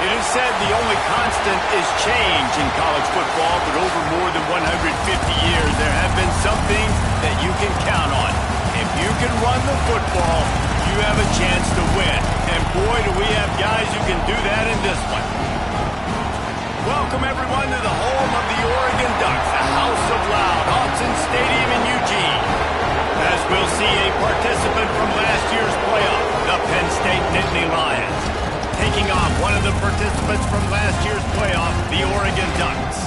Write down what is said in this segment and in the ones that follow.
It is said the only constant is change in college football, but over more than 150 years, there have been some things that you can count on. If you can run the football, you have a chance to win. And boy, do we have guys who can do that in this one. Welcome, everyone, to the home of the Oregon Ducks, the House of Loud, Autzen Stadium in Eugene. As we'll see a participant from last year's playoff, the Penn State Nittany Lions, taking on one of the participants from last year's playoff, the Oregon Ducks.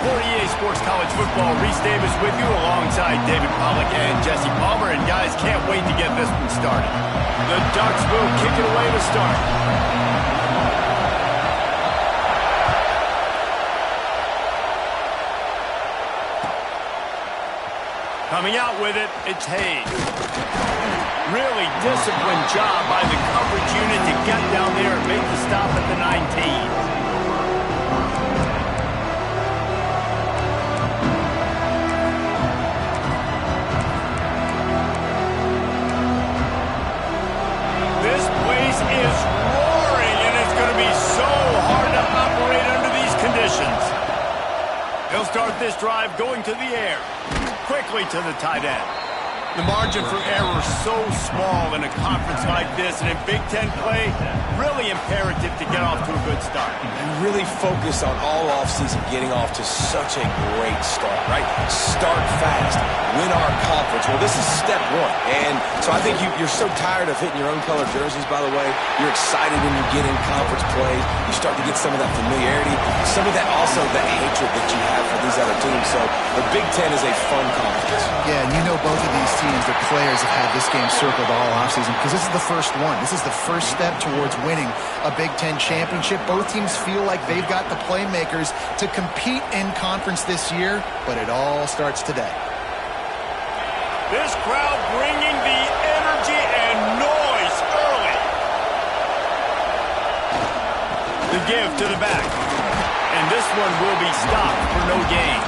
For EA Sports College Football, Reese Davis with you alongside David Pollack and Jesse Palmer. And guys, can't wait to get this one started. The Ducks will kick it away to start. Coming out with it, it's Hayes. Really disciplined job by the coverage unit to get down there and make the stop at the 19. This place is roaring, and it's going to be so hard to operate under these conditions. He'll start this drive going to the air. Quickly to the tight end. The margin for error is so small in a conference like this, and in Big Ten play, really imperative to get off to a good start. And really focus on all offseason getting off to such a great start, right? Start fast, win our conference. Well, this is step one. And so I think you're so tired of hitting your own color jerseys, by the way. You're excited when you get in conference play. You start to get some of that familiarity, some of that also that hatred that you have for these other teams. So the Big Ten is a fun conference. Yeah, and you know both of these teams, the players have had this game circled all offseason because this is the first one. This is the first step towards winning a Big Ten championship. Both teams feel like they've got the playmakers to compete in conference this year, but it all starts today. This crowd bringing the energy and noise early. The give to the back. And this one will be stopped for no gain.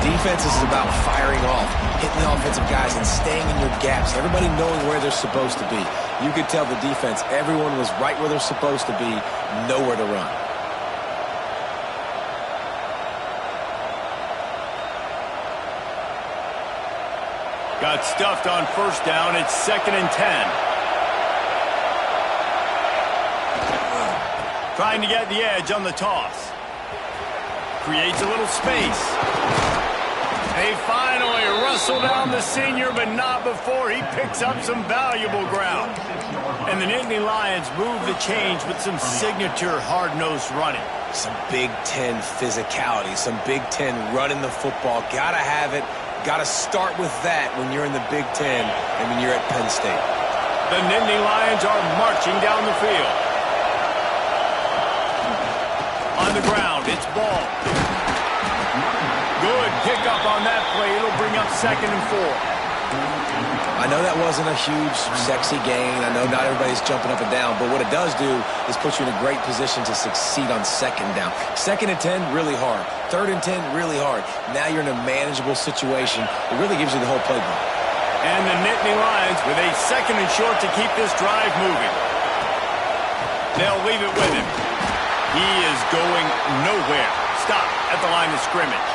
Defense is about firing off, hitting the offensive guys, and staying in your gaps. Everybody knowing where they're supposed to be. You could tell the defense, everyone was right where they're supposed to be, nowhere to run. Got stuffed on first down. It's 2nd and 10. Trying to get the edge on the toss. Creates a little space. They finally wrestle down the senior, but not before he picks up some valuable ground. And the Nittany Lions move the change with some signature hard-nosed running. Some Big Ten physicality, some Big Ten running the football. Gotta have it. Gotta start with that when you're in the Big Ten and when you're at Penn State. The Nittany Lions are marching down the field. On the ground, it's ball. Good pickup on that play. It'll bring up 2nd and 4. I know that wasn't a huge, sexy gain. I know not everybody's jumping up and down, but what it does do is put you in a great position to succeed on 2nd down. 2nd and 10, really hard. 3rd and 10, really hard. Now you're in a manageable situation. It really gives you the whole playbook. And the Nittany Lions with a 2nd and short to keep this drive moving. They'll leave it with him. He is going nowhere. Stop at the line of scrimmage.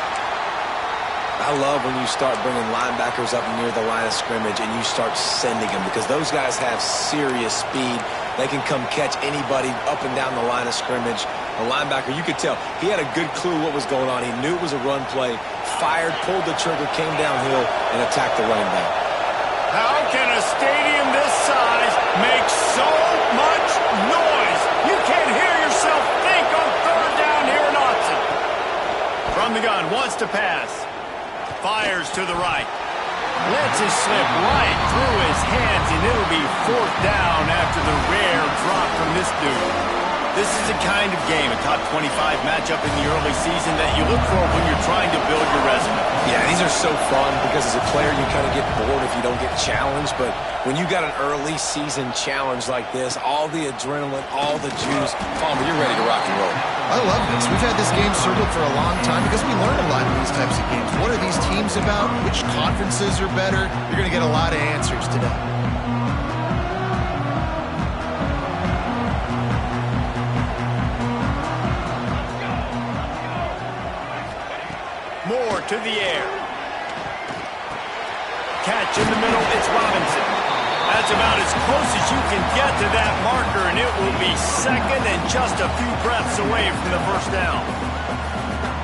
I love when you start bringing linebackers up near the line of scrimmage and you start sending them because those guys have serious speed. They can come catch anybody up and down the line of scrimmage. A linebacker, you could tell, he had a good clue what was going on. He knew it was a run play, fired, pulled the trigger, came downhill, and attacked the running back. How can a stadium this size make so much noise? You can't hear yourself think on 3rd down here in Autzen. From the gun, wants to pass. Fires to the right. Lets it slip right through his hands, and it'll be 4th down after the rare drop from this dude. This is the kind of game, a top 25 matchup in the early season that you look for when you're trying to build your resume. Yeah, these are so fun because as a player you kind of get bored if you don't get challenged, but when you got an early season challenge like this, all the adrenaline, all the juice, Palmer, you're ready to rock and roll. I love this. We've had this game circled for a long time because we learn a lot in these types of games. What are these teams about? Which conferences are better? You're going to get a lot of answers today. to the air. Catch in the middle, it's Robinson. That's about as close as you can get to that marker, and it will be second and just a few breaths away from the first down.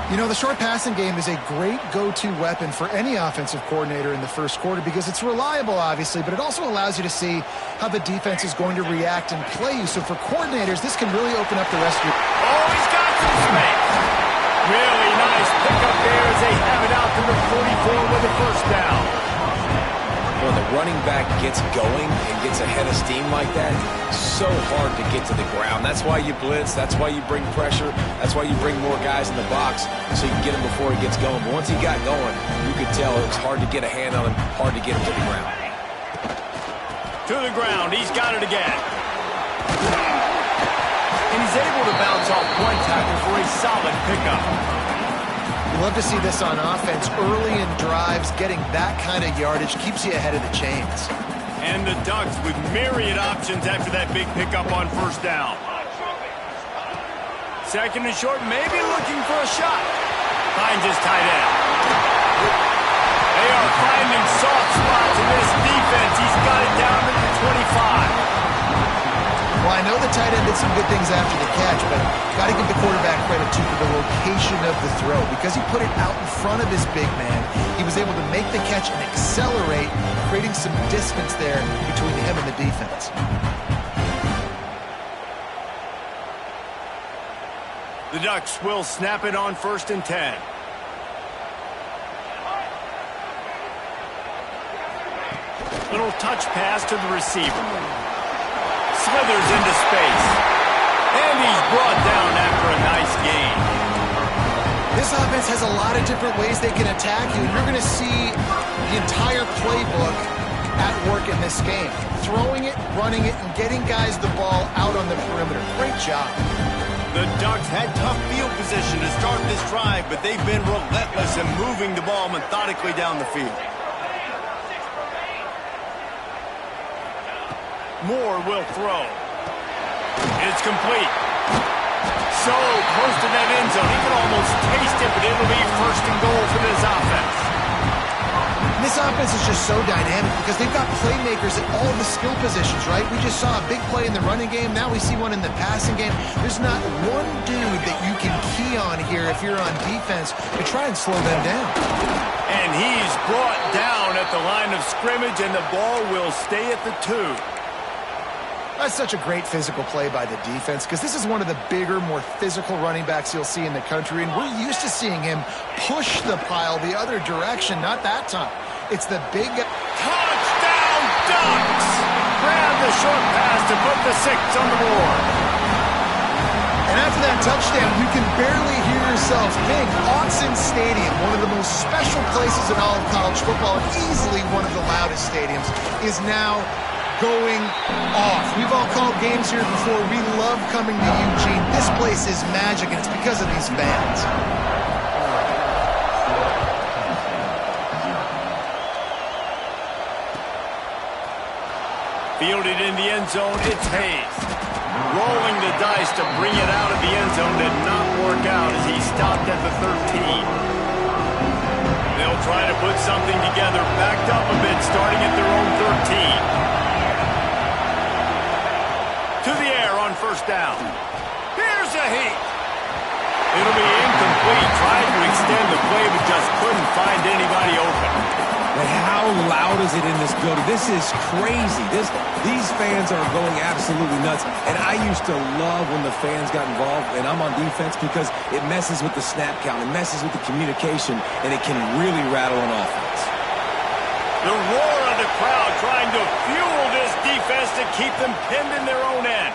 You know, the short passing game is a great go-to weapon for any offensive coordinator in the first quarter because it's reliable, obviously, but it also allows you to see how the defense is going to react and play you. So for coordinators, this can really open up the rest of your... Oh, he's got some space. Really nice pickup there as they have it out to the 44 with a first down. When the running back gets going and gets ahead of steam like that, so hard to get to the ground. That's why you blitz. That's why you bring pressure. That's why you bring more guys in the box so you can get him before he gets going. But once he got going, you could tell it was hard to get a hand on him, hard to get him to the ground. To the ground. He's got it again. And he's able to bounce off one tackle for a solid pickup. You love to see this on offense. Early in drives, getting that kind of yardage keeps you ahead of the chains. And the Ducks with myriad options after that big pickup on first down. Second and short, maybe looking for a shot. Finds his tight end. They are finding soft spots in this defense. He's got it down to the 25. Well, I know the tight end did some good things after the catch, but got to give the quarterback credit, too, for the location of the throw. Because he put it out in front of his big man, he was able to make the catch and accelerate, creating some distance there between him and the defense. The Ducks will snap it on 1st and 10. Little touch pass to the receiver. Slithers into space. And he's brought down after a nice gain. This offense has a lot of different ways they can attack you. You're going to see the entire playbook at work in this game. Throwing it, running it, and getting guys the ball out on the perimeter. Great job. The Ducks had tough field position to start this drive, but they've been relentless in moving the ball methodically down the field. Moore will throw. It's complete. So close to that end zone. He can almost taste it, but it'll be 1st and goal for this offense. And this offense is just so dynamic because they've got playmakers at all the skill positions, right? We just saw a big play in the running game. Now we see one in the passing game. There's not one dude that you can key on here if you're on defense to try and slow them down. And he's brought down at the line of scrimmage, and the ball will stay at the 2. That's such a great physical play by the defense because this is one of the bigger, more physical running backs you'll see in the country, and we're used to seeing him push the pile the other direction. Not that time. It's the big... Touchdown, Ducks! Grab the short pass to put the 6 on the board. And after that touchdown, you can barely hear yourself think. Autzen Stadium, one of the most special places in all of college football, easily one of the loudest stadiums, is now going off. We've all called games here before. We love coming to Eugene. This place is magic, and it's because of these fans. Fielded in the end zone, it's Hayes. Rolling the dice to bring it out of the end zone did not work out as he stopped at the 13. They'll try to put something together, backed up a bit, starting at their own 13. To the air on 1st down. Here's a heat. It'll be incomplete. Tried to extend the play, but just couldn't find anybody open. But how loud is it in this building? This is crazy. These fans are going absolutely nuts. And I used to love when the fans got involved, and I'm on defense because it messes with the snap count. It messes with the communication, and it can really rattle an offense. The roar of the crowd trying to fuel this defense to keep them pinned in their own end.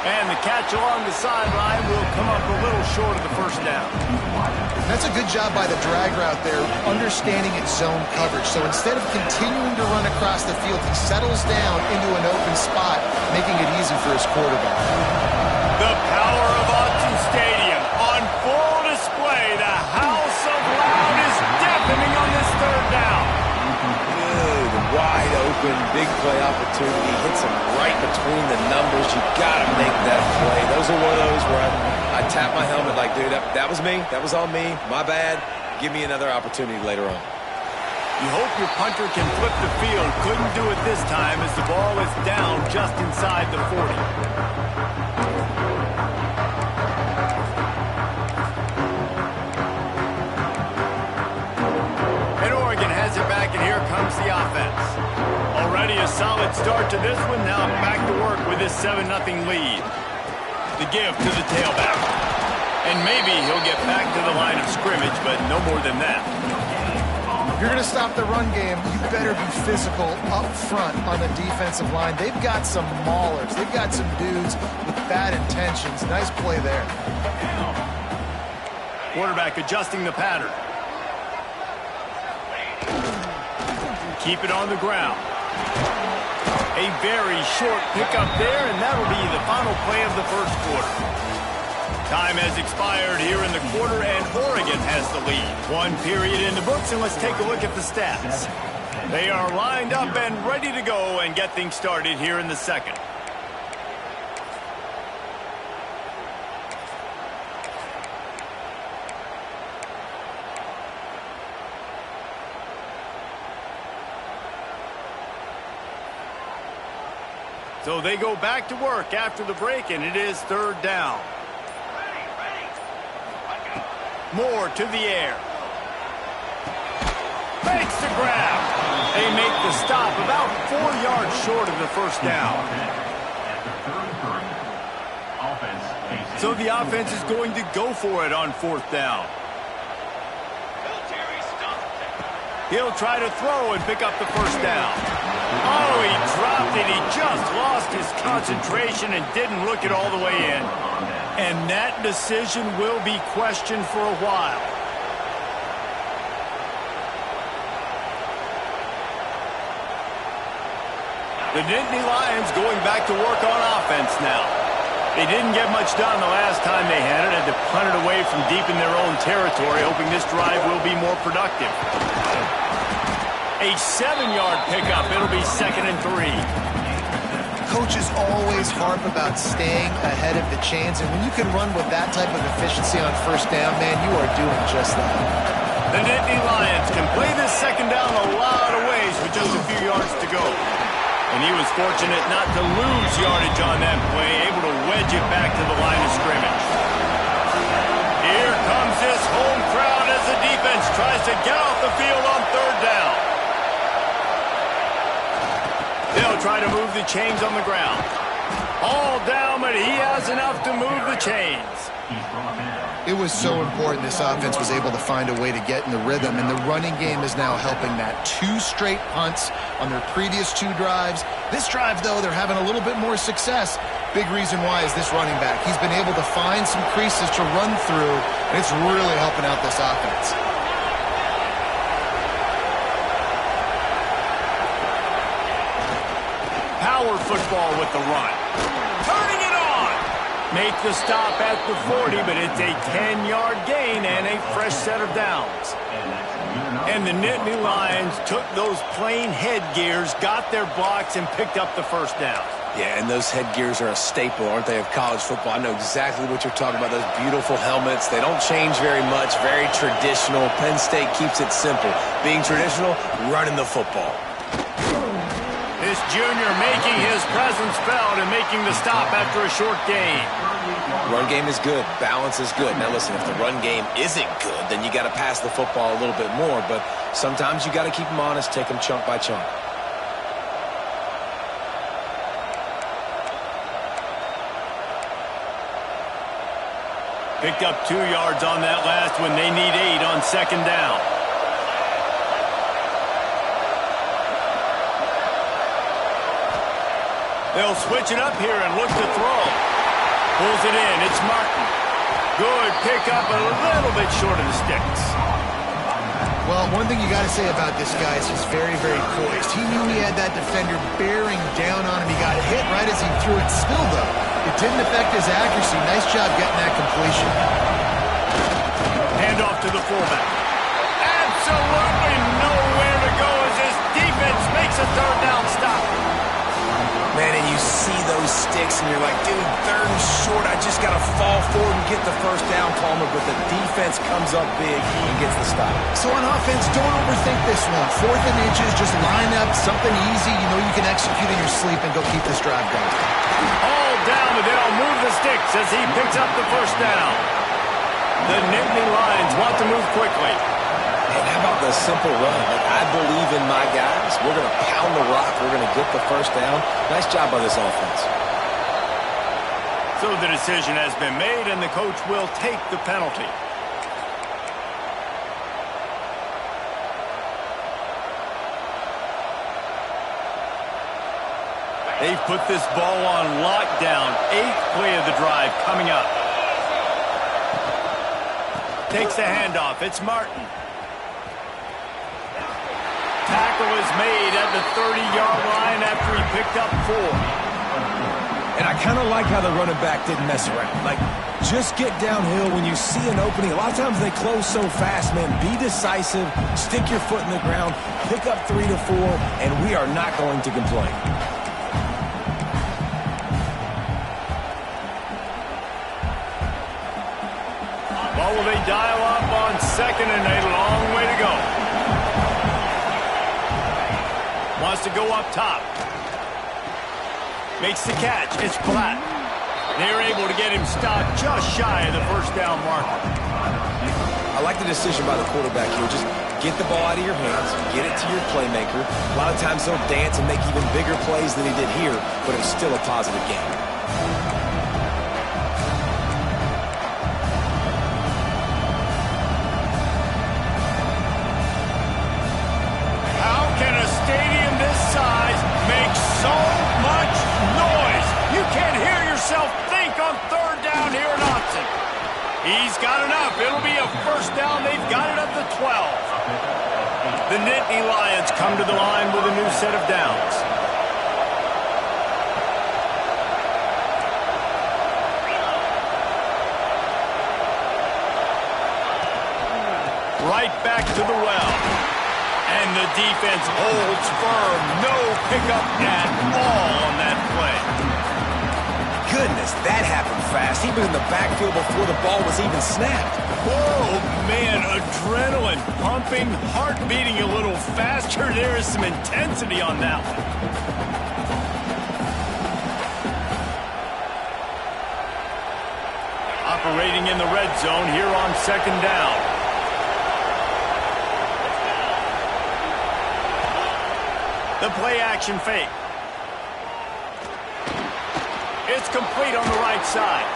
And the catch along the sideline will come up a little short of the 1st down. That's a good job by the drag route there, understanding its zone coverage. So instead of continuing to run across the field, he settles down into an open spot, making it easy for his quarterback. The power of Autzen Stadium on full display. The house of loud is deafening on this 3rd down. Good, wide open open, big play opportunity, hits him right between the numbers. You got to make that play. Those are one of those where I tap my helmet like, dude, that was me. That was on me. My bad. Give me another opportunity later on. You hope your punter can flip the field. Couldn't do it this time as the ball is down just inside the 40. And Oregon has it back, and here comes the offense. Already a solid start to this one. Now back to work with this 7-0 lead. The give to the tailback. And maybe he'll get back to the line of scrimmage, but no more than that. If you're going to stop the run game, you better be physical up front on the defensive line. They've got some maulers. They've got some dudes with bad intentions. Nice play there. Quarterback adjusting the pattern. Keep it on the ground. A very short pickup there, and that'll be the final play of the first quarter. Time has expired here in the quarter, and Oregon has the lead. One period in the books, and let's take a look at the stats. They are lined up and ready to go and get things started here in the second. So they go back to work after the break, and it is third down. Moore to the air. Makes the grab. They make the stop about 4 yards short of the first down. So the offense is going to go for it on fourth down. He'll try to throw and pick up the first down. Oh, he dropped it. He just lost his concentration and didn't look it all the way in. And that decision will be questioned for a while. The Nittany Lions going back to work on offense now. They didn't get much done the last time they had it. Had to punt it away from deep in their own territory, hoping this drive will be more productive. A 7-yard pickup. It'll be 2nd and 3. Coaches always harp about staying ahead of the chains, and when you can run with that type of efficiency on first down, man, you are doing just that. The Nittany Lions can play this second down a lot of ways with just a few yards to go. And he was fortunate not to lose yardage on that play, able to wedge it back to the line of scrimmage. Here comes this home crowd as the defense tries to get off the field on third down. They'll try to move the chains on the ground. All down, but he has enough to move the chains. It was so important this offense was able to find a way to get in the rhythm, and the running game is now helping that. 2 straight punts on their previous 2 drives. This drive, though, they're having a little bit more success. Big reason why is this running back. He's been able to find some creases to run through, and it's really helping out this offense. Power football with the run. Turning it on. Make the stop at the 40, but it's a 10-yard gain and a fresh set of downs. And the Nittany Lions took those plain headgears, got their blocks, and picked up the first down. Yeah, and those headgears are a staple, aren't they, of college football? I know exactly what you're talking about, those beautiful helmets. They don't change very much, very traditional. Penn State keeps it simple. Being traditional, running the football. This junior making his presence felt and making the stop after a short gain. Run game is good. Balance is good. Now, listen, if the run game isn't good, then you got to pass the football a little bit more. But sometimes you got to keep them honest, take them chunk by chunk. Picked up 2 yards on that last one. They need 8 on second down. They'll switch it up here and look to throw. Pulls it in. It's Martin. Good pickup, a little bit short of the sticks. Well, one thing you got to say about this guy is he's very, very poised. He knew he had that defender bearing down on him. He got hit right as he threw it. Still, though, it didn't affect his accuracy. Nice job getting that completion. Hand off to the fullback. Absolutely nowhere to go as this defense makes a a third down stop. Man, and you see those sticks, and you're like, dude, third and short. I just got to fall forward and get the first down, Palmer. But the defense comes up big and gets the stop. So on offense, don't overthink this one. 4th and inches, just line up, something easy. You know you can execute in your sleep and go keep this drive going. All down, and they'll move the sticks as he picks up the first down. The Nittany Lions want to move quickly. And how about the simple run? Like, I believe in my guys. We're going to pound the rock. We're going to get the first down. Nice job by this offense. So the decision has been made, and the coach will take the penalty. They've put this ball on lockdown. 8th play of the drive coming up. Takes the handoff. It's Martin. Tackle is made at the 30-yard line after he picked up 4. And I kind of like how the running back didn't mess around. Like, just get downhill when you see an opening. A lot of times they close so fast, man. Be decisive, stick your foot in the ground, pick up 3 to 4, and we are not going to complain. Well, will they dial up on 2nd and a long way to go? Wants to go up top. Makes the catch. It's flat. They're able to get him stopped just shy of the first down marker. I like the decision by the quarterback here. Just get the ball out of your hands, get it to your playmaker. A lot of times he'll dance and make even bigger plays than he did here, but it's still a positive game. Stadium this size makes so much noise. You can't hear yourself think on 3rd down here in Austin. He's got enough. It'll be a first down. They've got it at the 12. The Nittany Lions come to the line with a new set of downs. Right back to the well. And the defense holds firm. No pickup at all on that play. Goodness, that happened fast. He was in the backfield before the ball was even snapped. Whoa, man, adrenaline pumping, heart beating a little faster. There is some intensity on that one. Operating in the red zone here on 2nd down. The play-action fake. It's complete on the right side.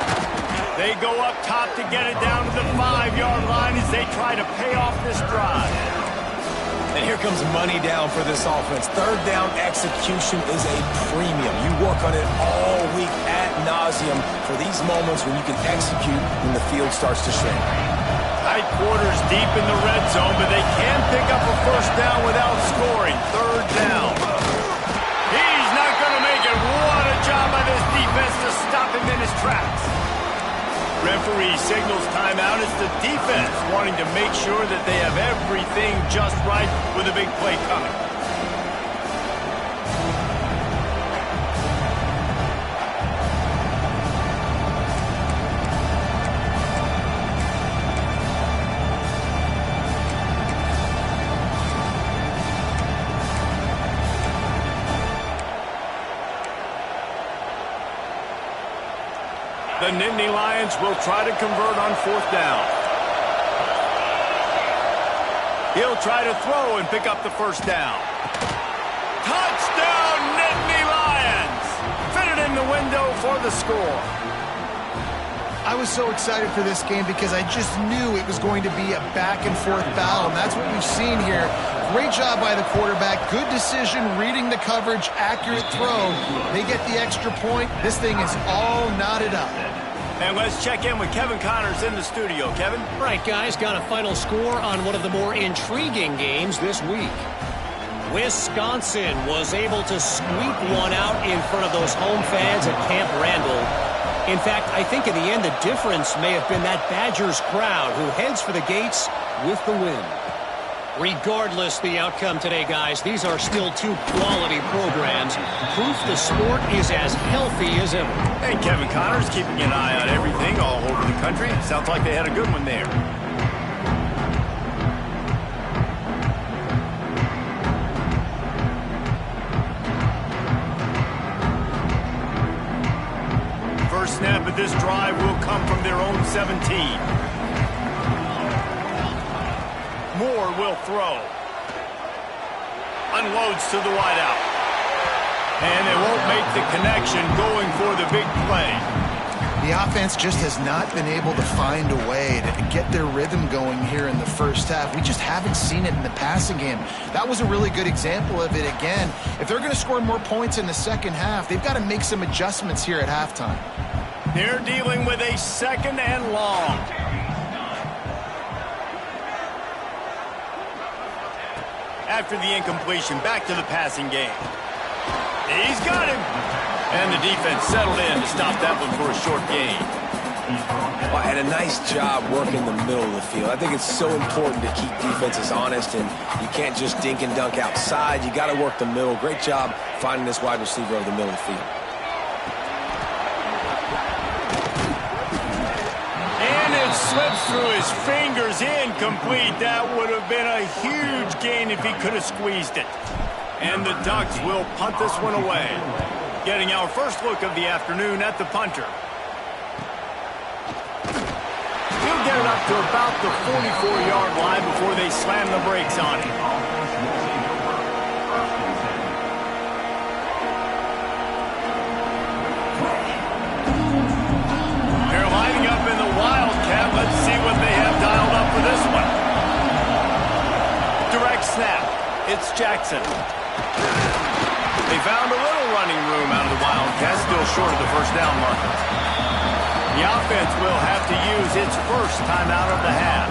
They go up top to get it down to the 5-yard line as they try to pay off this drive. And here comes money down for this offense. 3rd down execution is a premium. You work on it all week ad nauseum for these moments when you can execute when the field starts to shrink. Tight quarters deep in the red zone, but they can pick up a first down without scoring. 3rd down. He's not going to make it. What a job by this defense to stop him in his tracks. Referee signals timeout. It's the defense wanting to make sure that they have everything just right with a big play coming. The Nittany Lions will try to convert on 4th down. He'll try to throw and pick up the first down. Touchdown, Nittany Lions! Fitted in the window for the score. I was so excited for this game because I just knew it was going to be a back-and-forth battle, and that's what we've seen here. Great job by the quarterback. Good decision, reading the coverage, accurate throw. They get the extra point. This thing is all knotted up. And let's check in with Kevin Connors in the studio. Kevin? Right, guys, got a final score on one of the more intriguing games this week. Wisconsin was able to squeak one out in front of those home fans at Camp Randall. In fact, I think in the end, the difference may have been that Badgers crowd who heads for the gates with the win. Regardless the outcome today, guys, these are still two quality programs. Proof the sport is as healthy as ever. And Kevin Connors keeping an eye on everything all over the country. Sounds like they had a good one there. First snap of this drive will come from their own 17. Moore will throw. Unloads to the wideout. And they won't make the connection going for the big play. The offense just has not been able to find a way to get their rhythm going here in the first half. We just haven't seen it in the passing game. That was a really good example of it again. If they're going to score more points in the second half, they've got to make some adjustments here at halftime. They're dealing with a second and long. After the incompletion, back to the passing game. He's got him. And the defense settled in to stop that one for a short gain. Well, and a nice job working the middle of the field. I think it's so important to keep defenses honest, and you can't just dink and dunk outside. You got to work the middle. Great job finding this wide receiver over the middle of the field. Slips through his fingers, incomplete. That would have been a huge gain if he could have squeezed it. And the Ducks will punt this one away. Getting our first look of the afternoon at the punter. He'll get it up to about the 44-yard line before they slam the brakes on him. They're lining up in the Wildcat. Let's see what they have dialed up for this one. Direct snap. It's Jackson. They found a little running room out of the Wildcat, still short of the first down marker. The offense will have to use its first timeout of the half.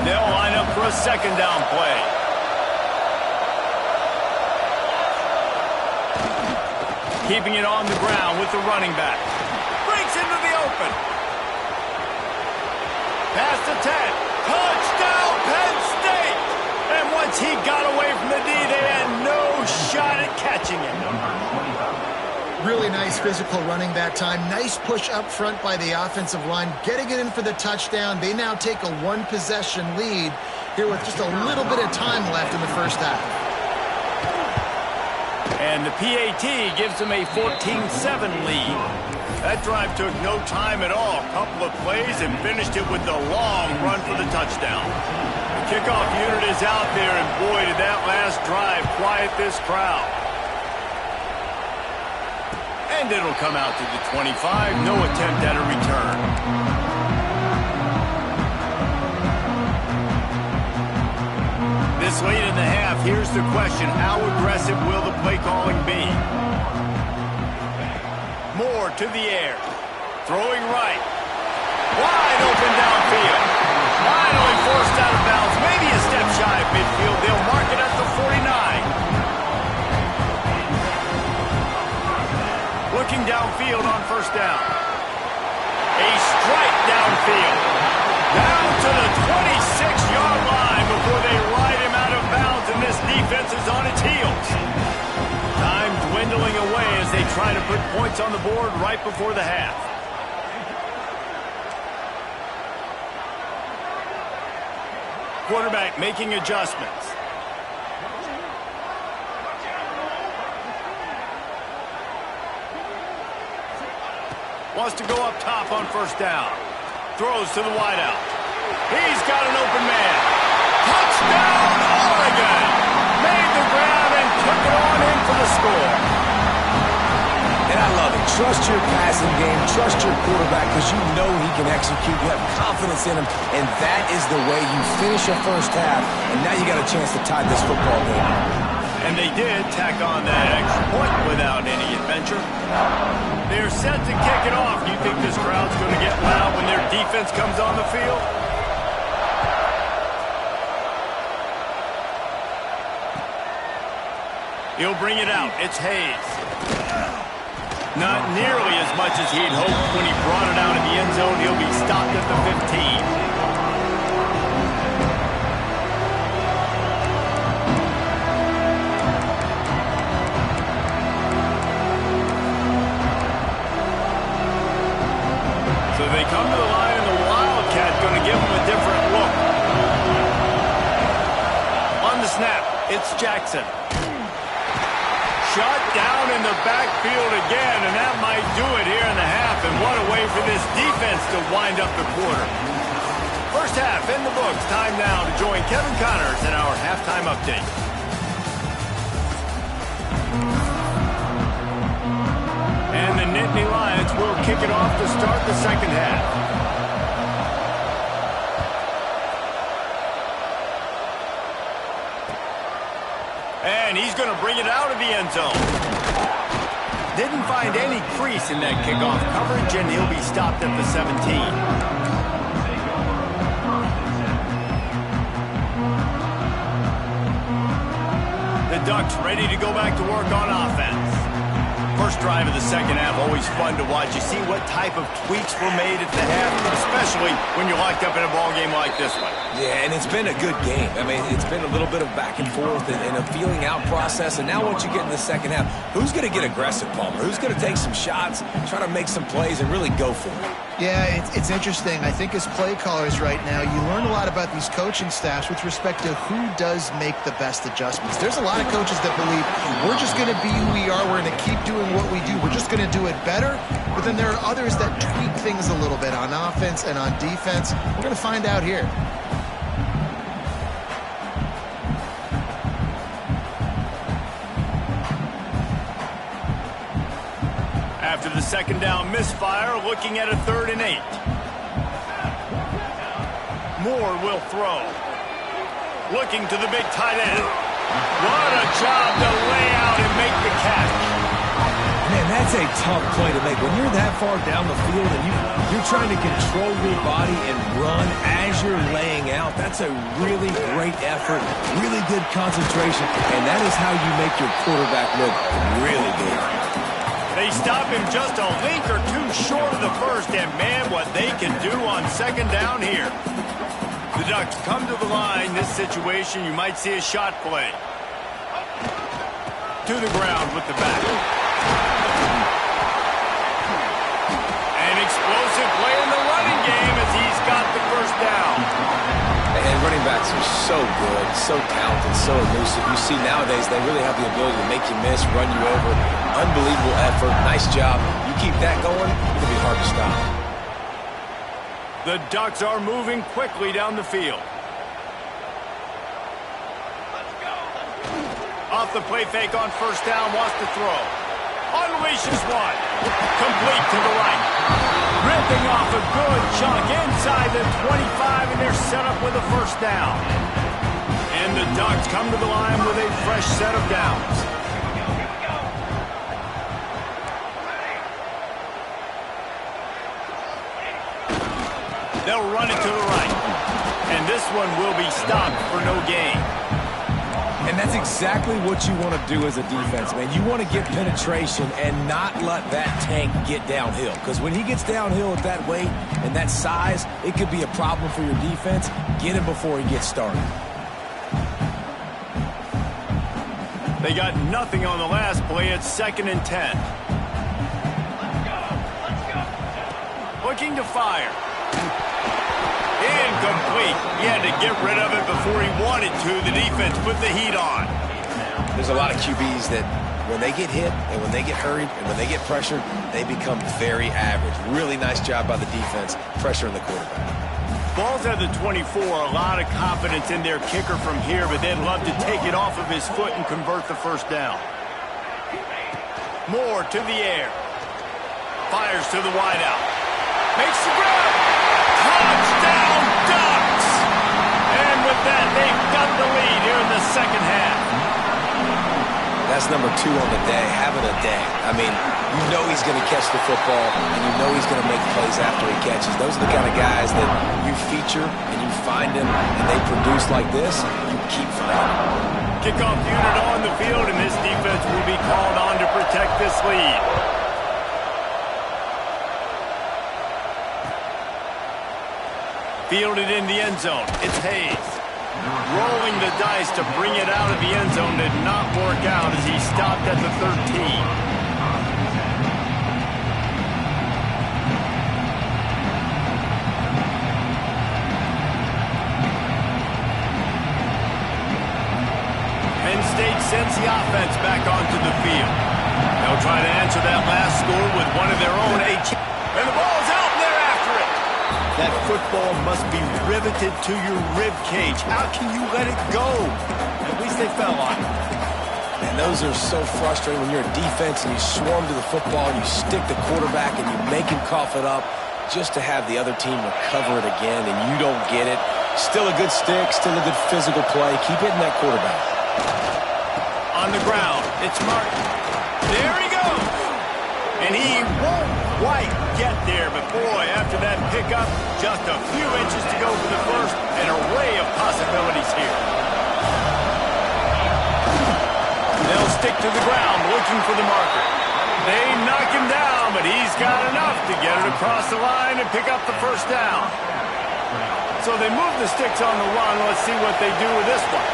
They'll line up for a second down play. Keeping it on the ground with the running back. Breaks into the open. Past the 10. Touchdown, Penn State! And once he got away from the D, they had no shot at catching him. Really nice physical running that time. Nice push up front by the offensive line. Getting it in for the touchdown. They now take a one-possession lead here with just a little bit of time left in the first half. And the PAT gives them a 14-7 lead. That drive took no time at all. A couple of plays and finished it with the long run for the touchdown. The kickoff unit is out there, and boy, did that last drive quiet this crowd. And it'll come out to the 25. No attempt at a return. This late in the half, here's the question. How aggressive will the play calling be? Moore to the air. Throwing right. Wide open downfield. Finally forced out of bounds. Maybe a step shy of midfield. They'll mark it at the 49. Looking downfield on first down. A strike downfield. Down to the 26-yard line before they ride him out of bounds, and this defense is on its heels. Time dwindling away as they try to put points on the board right before the half. Quarterback making adjustments. Wants to go up top on first down. Throws to the wideout. He's got an open man. Touchdown, Oregon! Made the grab and took it on in for the score. And I love it. Trust your passing game. Trust your quarterback because you know he can execute. You have confidence in him. And that is the way you finish your first half. And now you got a chance to tie this football game. And they did tack on that extra point without any adventure. They're set to kick it off. Do you think this crowd's going to get loud when their defense comes on the field? He'll bring it out. It's Hayes. Not nearly as much as he'd hoped when he brought it out of the end zone. He'll be stopped at the 15. So they come to the line, and the Wildcat going to give him a different look. On the snap, it's Jackson. Shot down in the backfield again, and that might do it here in the half. And what a way for this defense to wind up the quarter. First half in the books. Time now to join Kevin Connors in our halftime update. And the Nittany Lions will kick it off to start the second half. And he's going to bring it out of the end zone. Didn't find any crease in that kickoff coverage, and he'll be stopped at the 17. The Ducks ready to go back to work on offense. First drive of the second half, always fun to watch. You see what type of tweaks were made at the half, especially when you're locked up in a ball game like this one. Yeah, and it's been a good game. I mean, it's been a little bit of back and forth and a feeling out process. And now once you get in the second half, who's going to get aggressive, Palmer? Who's going to take some shots, try to make some plays, and really go for it? Yeah, it's interesting. I think as play callers right now, you learn a lot about these coaching staffs with respect to who does make the best adjustments. There's a lot of coaches that believe we're just going to be who we are. We're going to keep doing what we do. We're just going to do it better. But then there are others that tweak things a little bit on offense and on defense. We're going to find out here. After the second down misfire, looking at a 3rd and 8. Moore will throw. Looking to the big tight end. What a job to lay out and make the catch. Man, that's a tough play to make. When you're that far down the field and you're trying to control your body and run as you're laying out, that's a really great effort, really good concentration, and that is how you make your quarterback look really good. They stop him just a link or two short of the first, and man, what they can do on second down here. The Ducks come to the line. This situation, you might see a shot play. To the ground with the back. An explosive play in the running game as he's got the first down. And running backs are so good, so talented, so elusive. You see nowadays they really have the ability to make you miss, run you over. Unbelievable effort. Nice job. You keep that going, it'll be hard to stop. The Ducks are moving quickly down the field. Off the play fake on first down, wants to throw. Unleashes one. Complete to the right. Ripping off a good chunk inside the 25, and they're set up with a first down. And the Ducks come to the line with a fresh set of downs. They'll run it to the right. And this one will be stopped for no gain. And that's exactly what you want to do as a defense, man. You want to get penetration and not let that tank get downhill. Because when he gets downhill at that weight and that size, it could be a problem for your defense. Get him before he gets started. They got nothing on the last play. It's 2nd and 10. Looking to fire. Incomplete. He had to get rid of it before he wanted to. The defense put the heat on. There's a lot of QBs that when they get hit and when they get hurried and when they get pressured, they become very average. Really nice job by the defense, pressuring the quarterback. Ball's at the 24. A lot of confidence in their kicker from here, but they'd love to take it off of his foot and convert the first down. Moore to the air. Fires to the wideout. Makes the grab. Touchdown, Ducks! And with that, they've got the lead here in the second half. That's number 2 on the day, having a day. I mean, you know he's going to catch the football, and you know he's going to make plays after he catches. Those are the kind of guys that you feature, and you find them, and they produce like this, you keep finding them. Kickoff unit on the field, and this defense will be called on to protect this lead. Fielded in the end zone. It's Hayes. Rolling the dice to bring it out of the end zone did not work out as he stopped at the 13. Penn State sends the offense back onto the field. They'll try to answer that last score with one of their own. And the ball's out, and they're after it. That football must be riveted to your rib cage. How can you let it go? At least they fell on it. And those are so frustrating when you're a defense and you swarm to the football and you stick the quarterback and you make him cough it up just to have the other team recover it again and you don't get it. Still a good stick, still a good physical play. Keep hitting that quarterback. On the ground, it's Martin. There he goes. And he won't quite get there, but boy, after that pickup, just a few inches to go for the first, an array of possibilities here. They'll stick to the ground looking for the marker. They knock him down, but he's got enough to get it across the line and pick up the first down. So they move the sticks on the run. Let's see what they do with this one.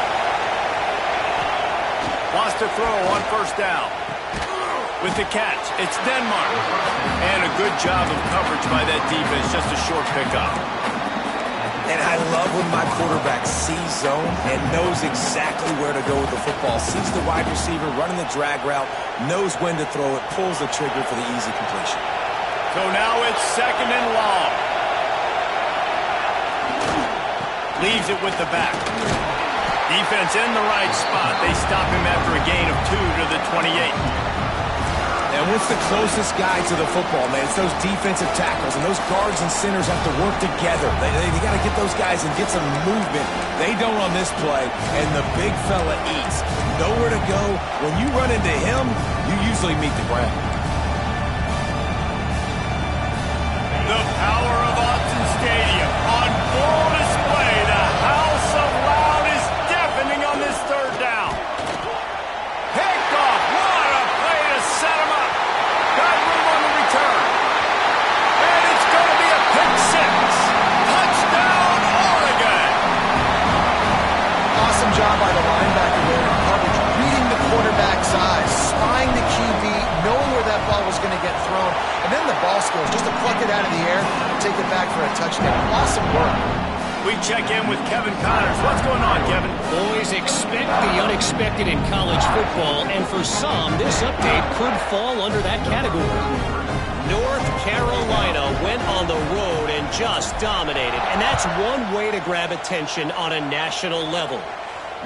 Wants to throw on first down. With the catch, it's Denmark. And a good job of coverage by that defense, just a short pickup. And I love when my quarterback sees zone and knows exactly where to go with the football. Sees the wide receiver running the drag route, knows when to throw it, pulls the trigger for the easy completion. So now it's second and long. Leaves it with the back. Defense in the right spot. They stop him after a gain of 2 to the 28. And what's the closest guy to the football, man? It's those defensive tackles, and those guards and centers have to work together. They got to get those guys and get some movement. They don't on this play, and the big fella eats. Nowhere to go. When you run into him, you usually meet the ground. The power of Autzen Stadium on full display. The house of loud is deafening on this third down. Picked off. What a play to set him up. Got room on the return. And it's going to be a pick six. Touchdown, Oregon. Awesome job by the linebacker there in coverage, reading the quarterback's eyes, spying the QB, knowing where that ball was going to get thrown, and then the ball skills, just to pluck it out of the air and take it back for a touchdown. Awesome work. We check in with Kevin Connors. What's going on, Kevin? Boys, expect the unexpected in college football, and for some, this update could fall under that category. North Carolina went on the road and just dominated, and that's one way to grab attention on a national level.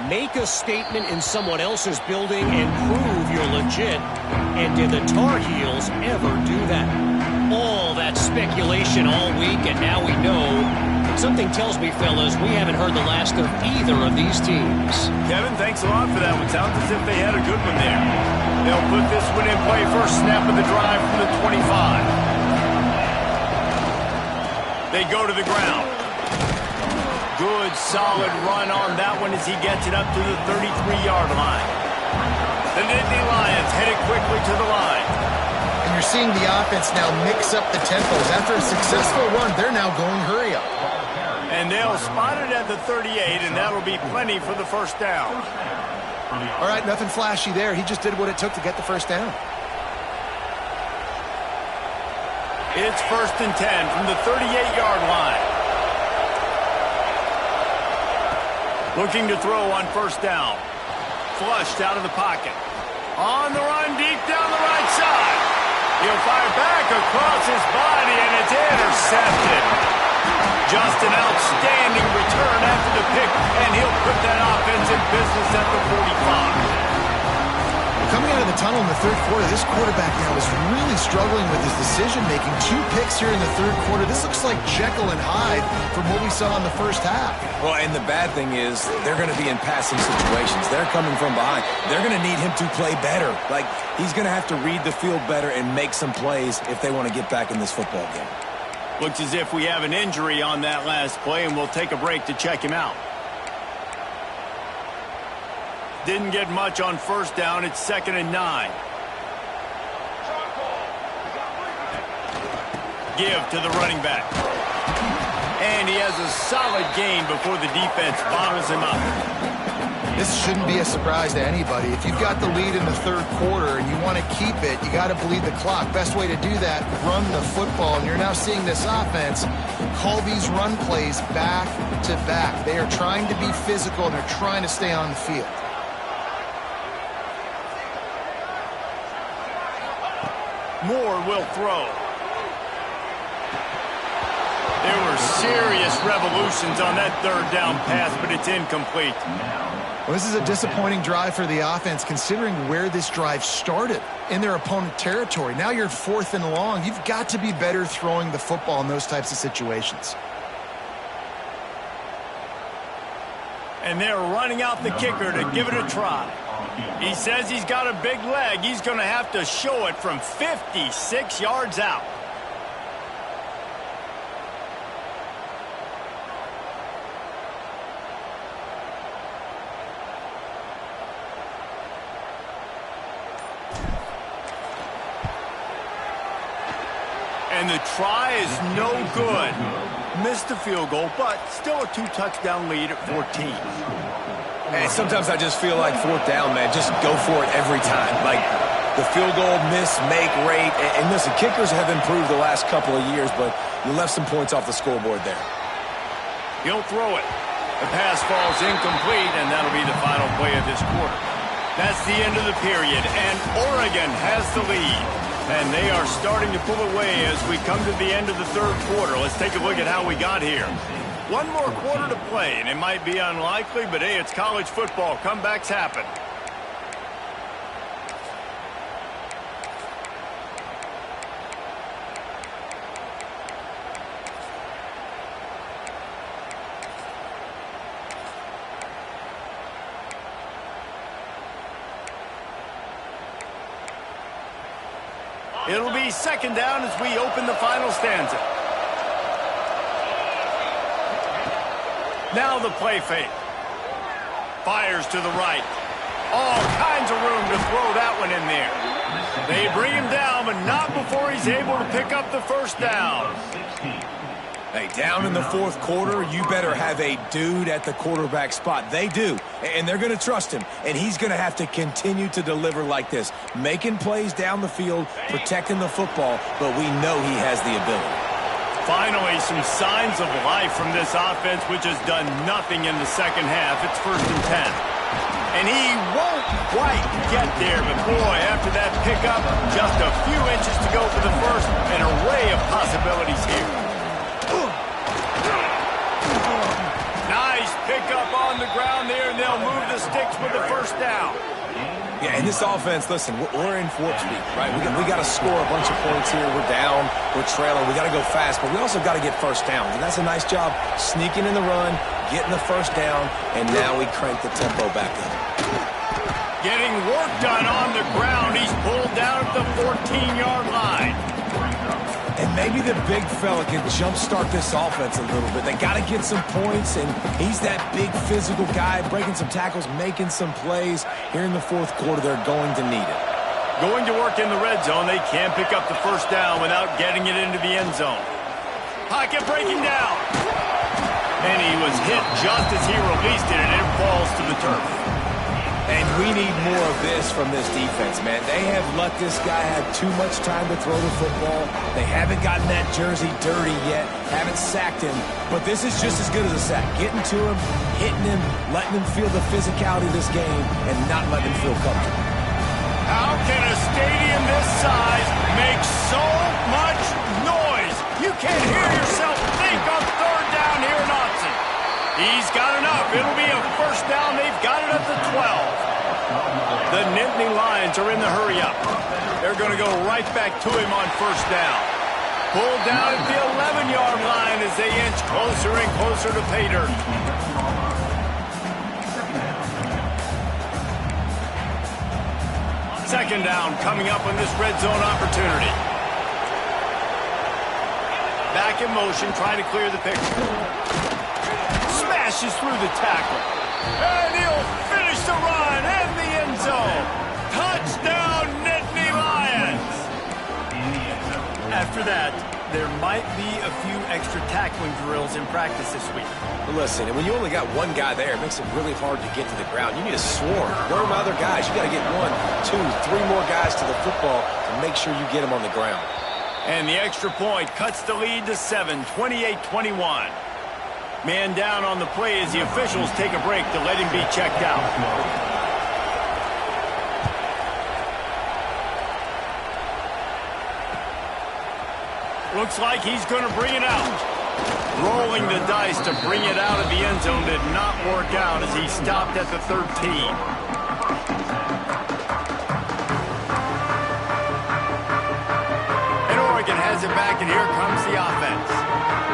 Make a statement in someone else's building and prove you're legit. And did the Tar Heels ever do that? All that speculation all week, and now we know. Something tells me, fellas, we haven't heard the last of either of these teams. Kevin, thanks a lot for that one. Sounds as if they had a good one there. They'll put this one in play first snap of the drive from the 25. They go to the ground. Good, solid run on that one as he gets it up to the 33-yard line. The Nittany Lions headed quickly to the line. And you're seeing the offense now mix up the tempos. After a successful run, they're now going hurry up. And they'll spot it at the 38, and that'll be plenty for the first down. All right, nothing flashy there. He just did what it took to get the first down. It's first and 10 from the 38-yard line. Looking to throw on first down. Flushed out of the pocket. On the run, deep down the right side. He'll fire back across his body, and it's intercepted. Just an outstanding return after the pick, and he'll put that offense in business at the 45. Coming out of the tunnel in the third quarter, this quarterback now is really struggling with his decision-making. 2 picks here in the third quarter. This looks like Jekyll and Hyde from what we saw in the first half. Well, and the bad thing is they're going to be in passing situations. They're coming from behind. They're going to need him to play better. Like, he's going to have to read the field better and make some plays if they want to get back in this football game. Looks as if we have an injury on that last play, and we'll take a break to check him out. Didn't get much on first down. It's second and 9. Give to the running back. And he has a solid gain before the defense bottles him up. This shouldn't be a surprise to anybody. If you've got the lead in the third quarter and you want to keep it, you got to bleed the clock. Best way to do that, run the football. And you're now seeing this offense call these run plays back to back. They are trying to be physical, and they're trying to stay on the field. Moore will throw. There were serious revolutions on that third down pass, but it's incomplete. Well, this is a disappointing drive for the offense, considering where this drive started, in their opponent territory. Now you're 4th and long. You've got to be better throwing the football in those types of situations. And they're running out the kicker to give it a try. He says he's got a big leg. He's going to have to show it from 56 yards out. And the try is no good. Missed the field goal, but still a 2-touchdown lead at 14. And sometimes I just feel like 4th down, man, just go for it every time. Like the field goal miss-make rate. And listen, kickers have improved the last couple of years, but you left some points off the scoreboard there. He'll throw it. The pass falls incomplete, and that'll be the final play of this quarter. That's the end of the period, and Oregon has the lead. And they are starting to pull away as we come to the end of the third quarter. Let's take a look at how we got here. One more quarter to play, and it might be unlikely, but hey, it's college football. Comebacks happen. It'll be 2nd down as we open the final stanza. Now the play fake. Fires to the right. All kinds of room to throw that one in there. They bring him down, but not before he's able to pick up the first down. Hey, down in the 4th quarter, you better have a dude at the quarterback spot. They do, and they're going to trust him, and he's going to have to continue to deliver like this, making plays down the field, protecting the football, but we know he has the ability. Finally, some signs of life from this offense, which has done nothing in the second half. It's 1st and 10. And he won't quite get there, but boy, after that pickup, just a few inches to go for the first, an array of possibilities here. Nice pickup on the ground there, and they'll move the sticks with the first down. Yeah, and this offense, listen, we're in warp speed, right? We got to score a bunch of points here. We're down, we're trailing. We got to go fast, but we also got to get first down. And that's a nice job sneaking in the run, getting the first down, and now we crank the tempo back up. Getting work done on the ground. He's pulled down at the 14-yard line. And maybe the big fella can jumpstart this offense a little bit. They got to get some points, and he's that big physical guy, breaking some tackles, making some plays. Here in the 4th quarter, they're going to need it. Going to work in the red zone. They can't pick up the first down without getting it into the end zone. Pocket breaking down. And he was hit just as he released it, and it falls to the turf. And we need more of this from this defense, man. They have let this guy have too much time to throw the football. They haven't gotten that jersey dirty yet, haven't sacked him. But this is just as good as a sack. Getting to him, hitting him, letting him feel the physicality of this game, and not letting him feel comfortable. How can a stadium this size make so much noise? You can't hear yourself think on 3rd down here in Austin. He's got enough. It'll be a first down. They've got it at the 12. The Nittany Lions are in the hurry-up. They're going to go right back to him on first down. Pulled down at the 11-yard line as they inch closer and closer to pay dirt. Second down coming up on this red zone opportunity. Back in motion, trying to clear the picture. Smashes through the tackle. And he'll finish the run in the end zone. Touchdown, Nittany Lions. After that, there might be a few extra tackling drills in practice this week. But listen, and when you only got one guy there, it makes it really hard to get to the ground. You need a swarm. Where are my other guys? You got to get 1, 2, 3 more guys to the football to make sure you get them on the ground. And the extra point cuts the lead to 7, 28-21. Man down on the play as the officials take a break to let him be checked out. Looks like he's going to bring it out. Rolling the dice to bring it out of the end zone did not work out as he stopped at the 13. And Oregon has it back, and here comes the offense.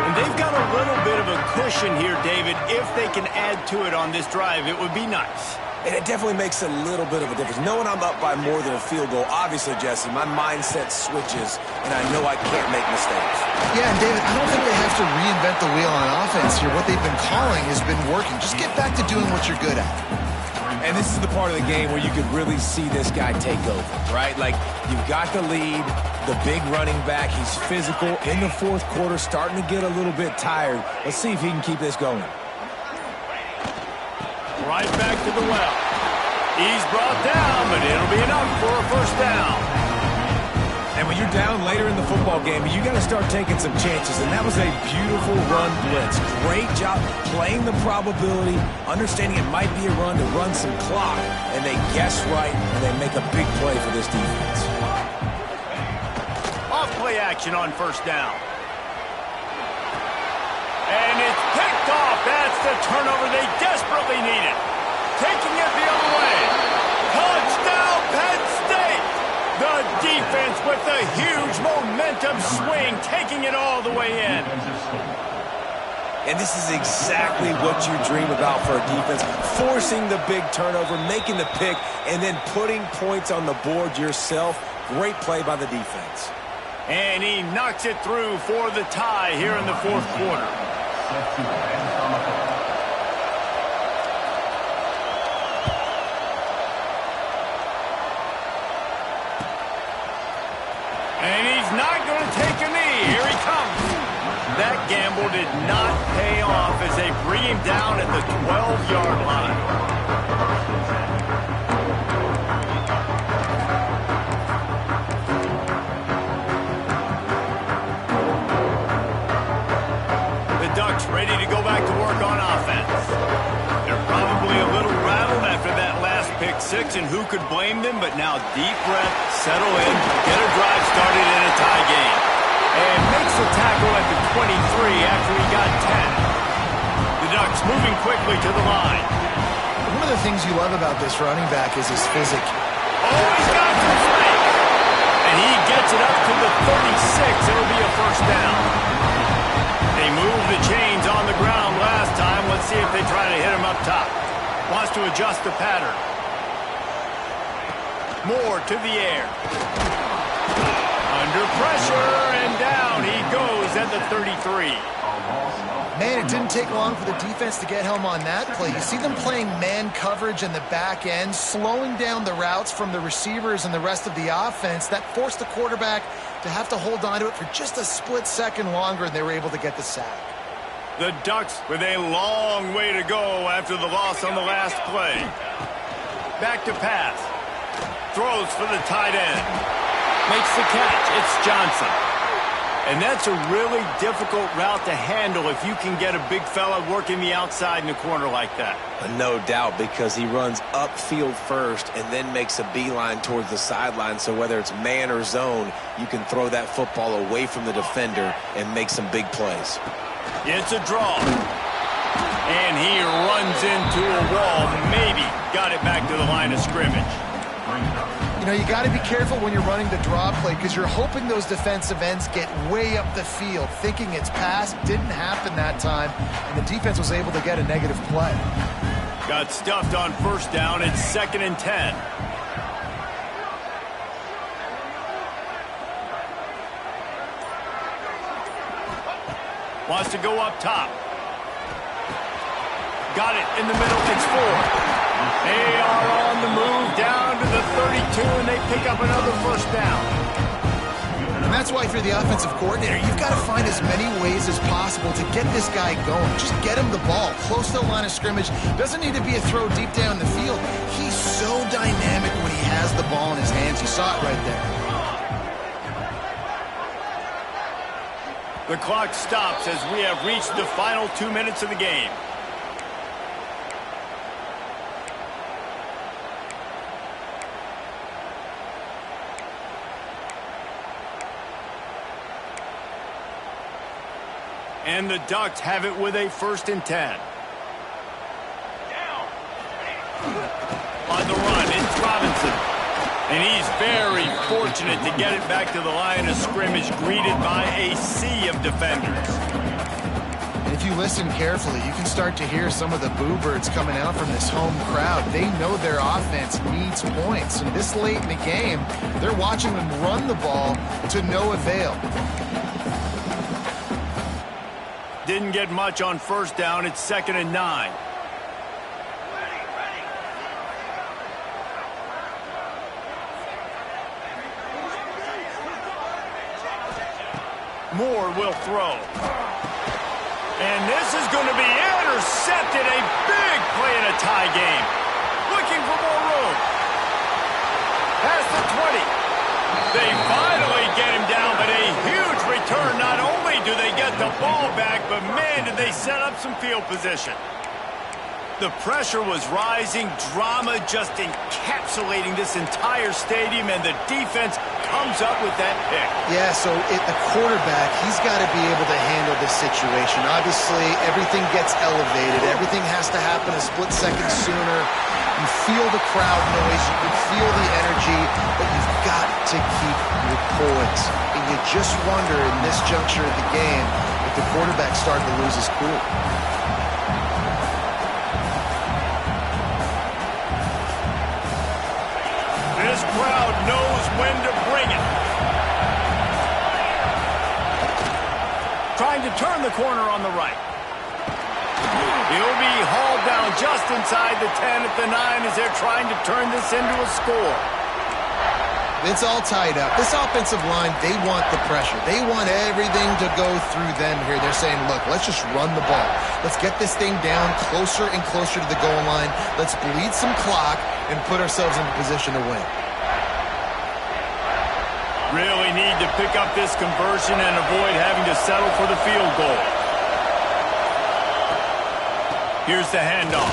And they've got a little bit of a cushion here, David. If they can add to it on this drive, it would be nice. And it definitely makes a little bit of a difference. Knowing I'm up by more than a field goal, obviously, Jesse, my mindset switches, and I know I can't make mistakes. Yeah, and David, I don't think they have to reinvent the wheel on offense here. What they've been calling has been working. Just get back to doing what you're good at. And this is the part of the game where you could really see this guy take over, right? Like, you've got the lead, the big running back. He's physical in the fourth quarter, starting to get a little bit tired. Let's see if he can keep this going. Right back to the well. He's brought down, but it'll be enough for a first down. And when you're down later in the football game, you got to start taking some chances. And that was a beautiful run blitz. Great job playing the probability, understanding it might be a run to run some clock, and they guess right, and they make a big play for this defense. Off play action on first down. And it's picked off. That's the turnover they desperately needed. Taking it the other way. Touchdown, Penn State. The defense with the huge momentum swing, taking it all the way in. And this is exactly what you dream about for a defense. Forcing the big turnover, making the pick, and then putting points on the board yourself. Great play by the defense. And he knocks it through for the tie here in the fourth quarter. And he's not going to take a knee. Here he comes. That gamble did not pay off as they bring him down at the 12-yard line. Ready to go back to work on offense. They're probably a little rattled after that last pick six, and who could blame them? But now deep breath, settle in, get a drive started in a tie game. And makes the tackle at the 23 after he got 10. The Ducks moving quickly to the line. One of the things you love about this running back is his physique. Oh, he's got the flank. And he gets it up to the 36. It'll be a first down. They moved the chains on the ground last time. Let's see if they try to hit him up top. Wants to adjust the pattern. Moore to the air. Under pressure, and down he goes at the 33. Man, it didn't take long for the defense to get home on that play. You see them playing man coverage in the back end, slowing down the routes from the receivers and the rest of the offense. That forced the quarterback to have to hold on to it for just a split second longer, and they were able to get the sack. The Ducks with a long way to go after the loss on the last play. Back to pass. Throws for the tight end. Makes the catch. It's Johnson. And that's a really difficult route to handle if you can get a big fella working the outside in the corner like that. No doubt, because he runs upfield first and then makes a beeline towards the sideline. So whether it's man or zone, you can throw that football away from the defender and make some big plays. It's a draw. And he runs into a wall. Maybe got it back to the line of scrimmage. You know, you got to be careful when you're running the draw play because you're hoping those defensive ends get way up the field, thinking it's pass. Didn't happen that time, and the defense was able to get a negative play. Got stuffed on first down. It's 2nd and 10. Wants to go up top. Got it in the middle. It's 4. They are on the move down to the 32, and they pick up another first down. And that's why if you're the offensive coordinator, you've got to find as many ways as possible to get this guy going. Just get him the ball close to the line of scrimmage. Doesn't need to be a throw deep down the field. He's so dynamic when he has the ball in his hands. You saw it right there. The clock stops as we have reached the final 2 minutes of the game. And the Ducks have it with a 1st and 10. On the run, it's Robinson. And he's very fortunate to get it back to the line of scrimmage, greeted by a sea of defenders. And if you listen carefully, you can start to hear some of the boo birds coming out from this home crowd. They know their offense needs points. And this late in the game, they're watching them run the ball to no avail. Didn't get much on 1st down. It's 2nd and 9. Moore will throw. And this is going to be intercepted. A big play in a tie game. Looking for more room. Past the 20. They finally get him down, but a huge return. Not only do they get the ball back, but man, did they set up some field position. The pressure was rising, drama just encapsulating this entire stadium, and the defense comes up with that pick. Yeah, so the quarterback, he's got to be able to handle this situation. Obviously, everything gets elevated. Everything has to happen a split second sooner. You feel the crowd noise. You can feel the energy, but you've got to keep your poise. And you just wonder in this juncture of the game if the quarterback's starting to lose his cool. This crowd knows when to bring it. Trying to turn the corner on the right. He'll be hauled down just inside the 10 at the 9 as they're trying to turn this into a score. It's all tied up. This offensive line, they want the pressure. They want everything to go through them here. They're saying, look, let's just run the ball. Let's get this thing down closer and closer to the goal line. Let's bleed some clock and put ourselves in a position to win. Really need to pick up this conversion and avoid having to settle for the field goal. Here's the handoff.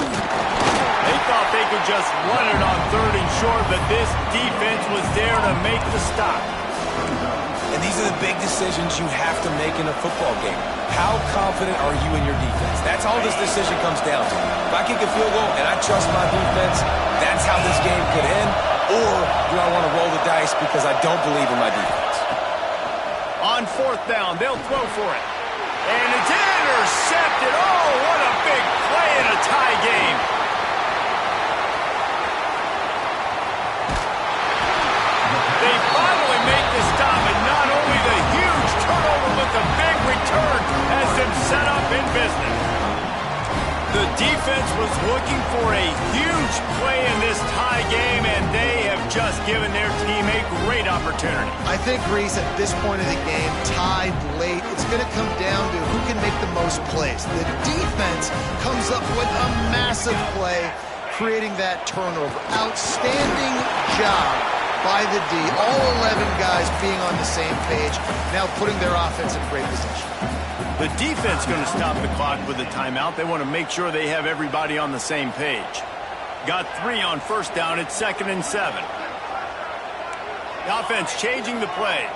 They thought they could just run it on 3rd and short, but this defense was there to make the stop. And these are the big decisions you have to make in a football game. How confident are you in your defense? That's all this decision comes down to. If I kick a field goal and I trust my defense, that's how this game could end. Or do I want to roll the dice because I don't believe in my defense? On 4th down, they'll throw for it. And it's intercepted. Oh, what a big play in a tie game. They finally make the stop, and not only the huge turnover, but the big return has them set up in business. The defense was looking for a huge play in this tie game, and they have just given their team a great opportunity. I think, Reese, at this point of the game, tied late, it's going to come down to who can make the most plays. The defense comes up with a massive play, creating that turnover. Outstanding job by the D. All 11 guys being on the same page, now putting their offense in great position. The defense going to stop the clock with a timeout. They want to make sure they have everybody on the same page. Got 3 on 1st down. It's 2nd and 7. The offense changing the play.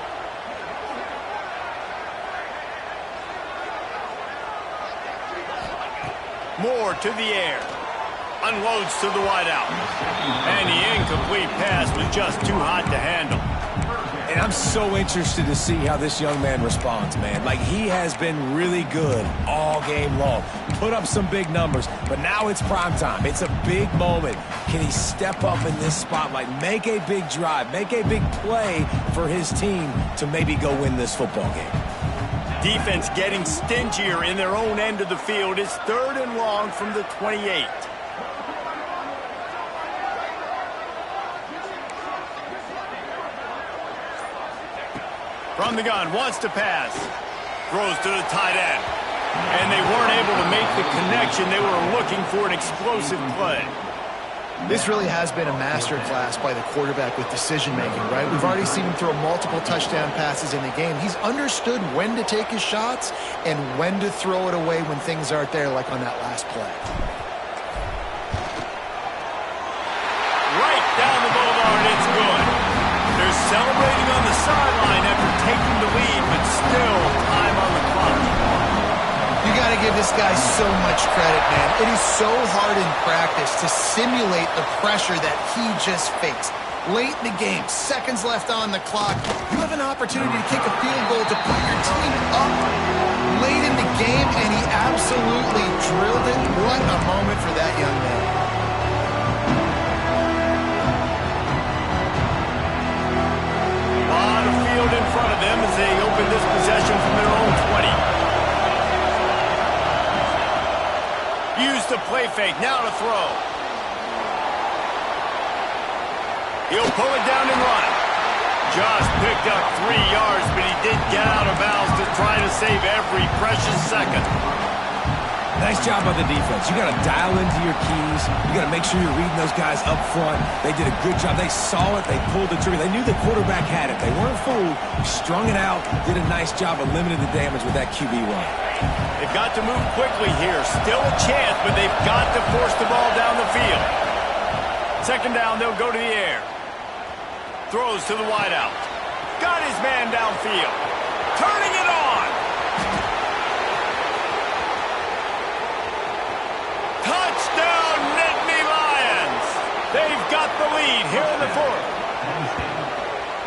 Moore to the air. Unloads to the wideout. And the incomplete pass was just too hot to handle. And I'm so interested to see how this young man responds, man. Like, he has been really good all game long. Put up some big numbers, but now it's prime time. It's a big moment. Can he step up in this spotlight, make a big drive, make a big play for his team to maybe go win this football game? Defense getting stingier in their own end of the field. It's 3rd and long from the 28. From the gun, wants to pass. Throws to the tight end. And they weren't able to make the connection. They were looking for an explosive play. This really has been a masterclass by the quarterback with decision-making, right? We've already seen him throw multiple touchdown passes in the game. He's understood when to take his shots and when to throw it away when things aren't there, like on that last play. Right down the boulevard, it's good. They're celebrating on the sideline after taking the lead, but still time on the clock. You got to give this guy so much credit, man. It is so hard in practice to simulate the pressure that he just faced. Late in the game, seconds left on the clock, you have an opportunity to kick a field goal to put your team up late in the game, and he absolutely drilled it. What a moment for that young man. A lot of field in front of them as they open this possession from their own 20. Use the play fake, now to throw. He'll pull it down and run. Just picked up 3 yards, but he did get out of bounds to try to save every precious second. Nice job by the defense. You got to dial into your keys. You got to make sure you're reading those guys up front. They did a good job. They saw it. They pulled the trigger. They knew the quarterback had it. They weren't fooled. Strung it out. Did a nice job of limiting the damage with that QB run. They've got to move quickly here. Still a chance, but they've got to force the ball down the field. Second down, they'll go to the air. Throws to the wideout. Got his man downfield. Turning it on. Touchdown, Nittany Lions. They've got the lead here in the fourth.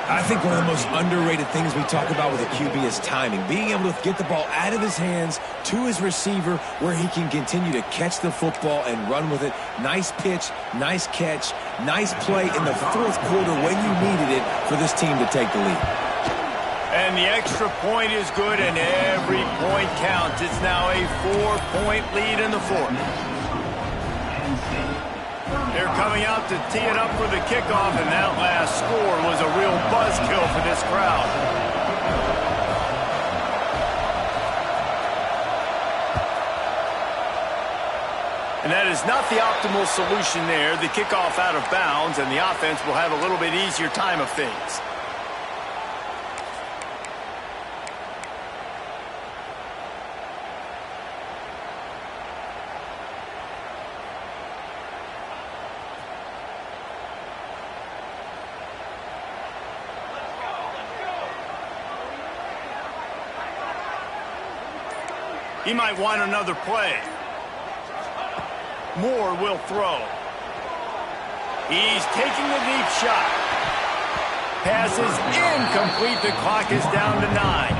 I think one of the most underrated things we talk about with a QB is timing. Being able to get the ball out of his hands to his receiver where he can continue to catch the football and run with it. Nice pitch, nice catch, nice play in the fourth quarter when you needed it for this team to take the lead. And the extra point is good, and every point counts. It's now a 4-point lead in the fourth. They're coming out to tee it up for the kickoff, and that last score was a real buzzkill for this crowd. And that is not the optimal solution there. The kickoff out of bounds, and the offense will have a little bit easier time of things. He might want another play. Moore will throw. He's taking the deep shot. Pass is incomplete. The clock is down to 9.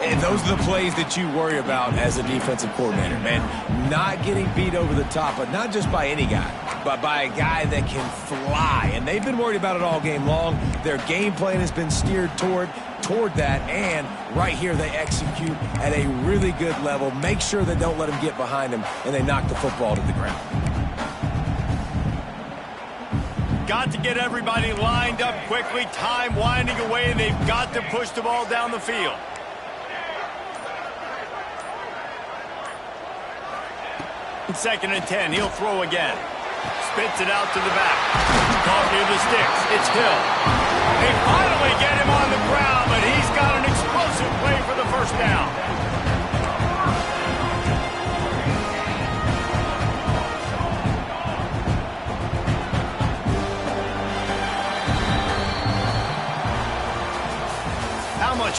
And those are the plays that you worry about as a defensive coordinator, man. Not getting beat over the top, but not just by any guy, but by a guy that can fly. And they've been worried about it all game long. Their game plan has been steered toward that, and right here they execute at a really good level. Make sure they don't let him get behind him, and they knock the football to the ground. Got to get everybody lined up quickly. Time winding away. They've got to push the ball down the field. Second and 10. He'll throw again. Spits it out to the back. Caught near the sticks. It's Hill. They finally get him on the ground.